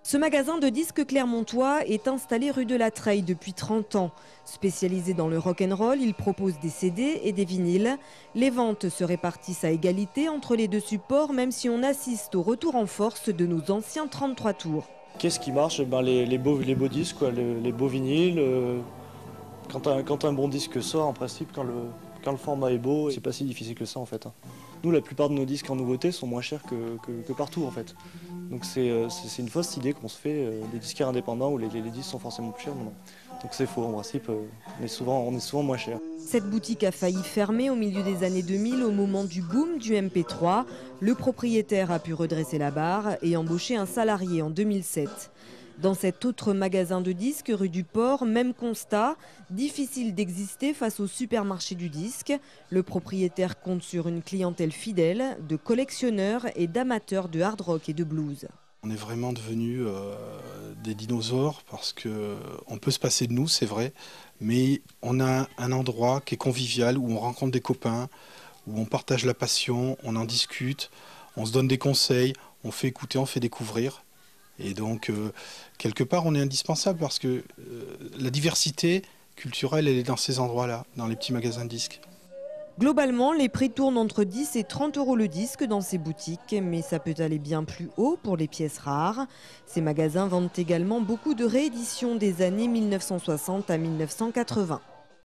Ce magasin de disques clermontois est installé rue de la Treille depuis 30 ans. Spécialisé dans le rock'n'roll, il propose des CD et des vinyles. Les ventes se répartissent à égalité entre les deux supports, même si on assiste au retour en force de nos anciens 33 tours. Qu'est-ce qui marche? Les beaux disques, quoi, les beaux vinyles. Quand un bon disque sort, en principe, quand le format est beau, c'est pas si difficile que ça en fait. Nous, la plupart de nos disques en nouveauté sont moins chers que partout en fait. Donc c'est une fausse idée qu'on se fait des disquaires indépendants où les disques sont forcément plus chers. Non. Donc c'est faux, en principe, on est souvent moins cher. Cette boutique a failli fermer au milieu des années 2000 au moment du boom du MP3. Le propriétaire a pu redresser la barre et embaucher un salarié en 2007. Dans cet autre magasin de disques rue du Port, même constat, difficile d'exister face au supermarché du disque. Le propriétaire compte sur une clientèle fidèle de collectionneurs et d'amateurs de hard rock et de blues. On est vraiment devenus des dinosaures parce qu'on peut se passer de nous, c'est vrai, mais on a un endroit qui est convivial où on rencontre des copains, où on partage la passion, on en discute, on se donne des conseils, on fait écouter, on fait découvrir. Et donc, quelque part, on est indispensable parce que la diversité culturelle, elle est dans ces endroits-là, dans les petits magasins de disques. Globalement, les prix tournent entre 10 et 30 euros le disque dans ces boutiques, mais ça peut aller bien plus haut pour les pièces rares. Ces magasins vendent également beaucoup de rééditions des années 1960 à 1980.